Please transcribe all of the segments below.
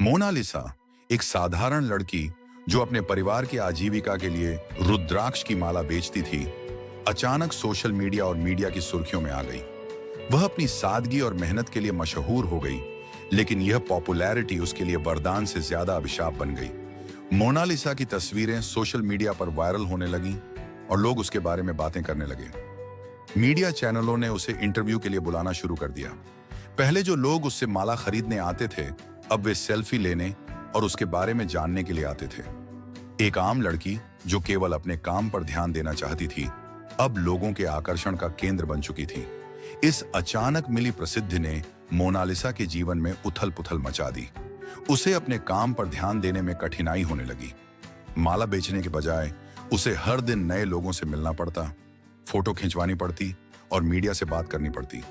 Mona Lisa एक साधारण लड़की जो अपने परिवार की आजीविका के लिए रुद्राक्ष की माला बेचती थी, अचानक सोशल मीडिया और मीडिया की सुर्खियों में आ गई। वह अपनी सादगी और मेहनत के लिए मशहूर हो गई, लेकिन यह पॉपुलैरिटी उसके लिए वरदान से ज्यादा अभिशाप बन गई। मोनालिसा की तस्वीरें सोशल मीडिया पर वायरल होने लगीं और लोग उसके बारे में बातें करने लगे। मीडिया चैनलों ने उसे इंटरव्यू के लिए बुलाना शुरू कर दिया। पहले जो लोग उससे माला खरीदने आते थे, अब वे सेल्फी लेने और उसके बारे में जानने के लिए आते थे। एक आम लड़की जो केवल अपने काम पर ध्यान देना चाहती थी, अब लोगों के आकर्षण का केंद्र बन चुकी थी। इस अचानक मिली प्रसिद्धि ने मोनालिसा के जीवन में उथल-पुथल मचा दी। उसे अपने काम पर ध्यान देने में कठिनाई होने लगी। माला बेचने के बजाय उसे हर दिन नए लोगों से मिलना पड़ता, फोटो खिंचवानी पड़ती और मीडिया से बात करनी पड़ती।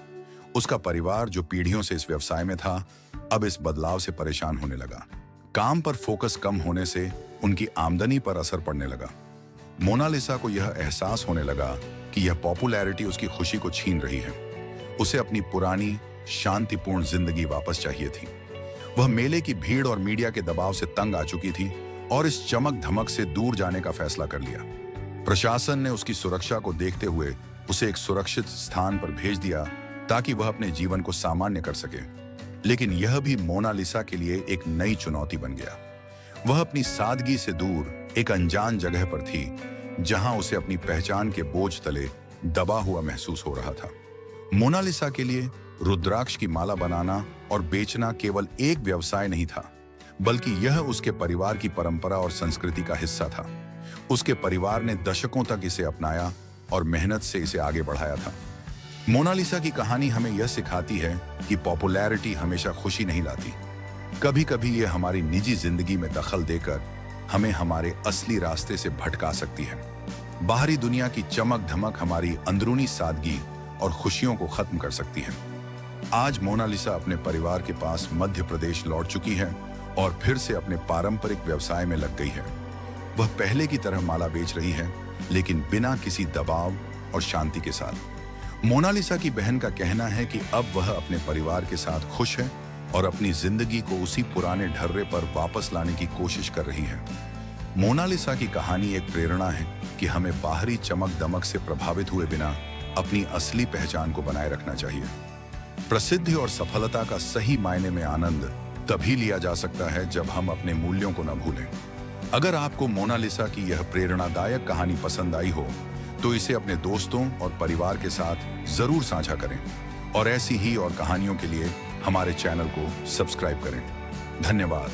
उसका परिवार जो पीढ़ियों से इस व्यवसाय में था, अब इस बदलाव से परेशान होने लगा। काम पर फोकस कम होने से उनकी आमदनी पर असर पड़ने लगा। मोनालिसा को यह एहसास होने लगा कि यह पॉपुलैरिटी उसकी खुशी को छीन रही है। उसे अपनी पुरानी शांतिपूर्ण जिंदगी वापस चाहिए थी। वह मेले की भीड़ और मीडिया के दबाव से तंग आ चुकी थी और इस चमक धमक से दूर जाने का फैसला कर लिया। प्रशासन ने उसकी सुरक्षा को देखते हुए उसे एक सुरक्षित स्थान पर भेज दिया ताकि वह अपने जीवन को सामान्य कर सके। लेकिन यह भी मोनालिसा के लिए एक नई चुनौती बन गया। वह अपनी सादगी से दूर एक अनजान जगह पर थी, जहां उसे अपनी पहचान के बोझ तले दबा हुआ महसूस हो रहा था। मोनालिसा के लिए रुद्राक्ष की माला बनाना और बेचना केवल एक व्यवसाय नहीं था, बल्कि यह उसके परिवार की परंपरा और संस्कृति का हिस्सा था। उसके परिवार ने दशकों तक इसे अपनाया और मेहनत से इसे आगे बढ़ाया था। मोनालिसा की कहानी हमें यह सिखाती है कि पॉपुलैरिटी हमेशा खुशी नहीं लाती। कभी कभी यह हमारी निजी जिंदगी में दखल देकर हमें हमारे असली रास्ते से भटका सकती है। बाहरी दुनिया की चमक धमक हमारी अंदरूनी सादगी और खुशियों को खत्म कर सकती है। आज मोनालिसा अपने परिवार के पास मध्य प्रदेश लौट चुकी है और फिर से अपने पारंपरिक व्यवसाय में लग गई है। वह पहले की तरह माला बेच रही है, लेकिन बिना किसी दबाव और शांति के साथ। मोनालिसा की बहन का कहना है कि अब वह अपने परिवार के साथ खुश है और अपनी जिंदगी को उसी पुराने ढर्रे पर वापस लाने की कोशिश कर रही है। मोनालिसा की कहानी एक प्रेरणा है कि हमें बाहरी चमक दमक से प्रभावित हुए बिना अपनी असली पहचान को बनाए रखना चाहिए। प्रसिद्धि और सफलता का सही मायने में आनंद तभी लिया जा सकता है जब हम अपने मूल्यों को न भूलें। अगर आपको मोनालिसा की यह प्रेरणादायक कहानी पसंद आई हो, तो इसे अपने दोस्तों और परिवार के साथ जरूर साझा करें और ऐसी ही और कहानियों के लिए हमारे चैनल को सब्सक्राइब करें। धन्यवाद।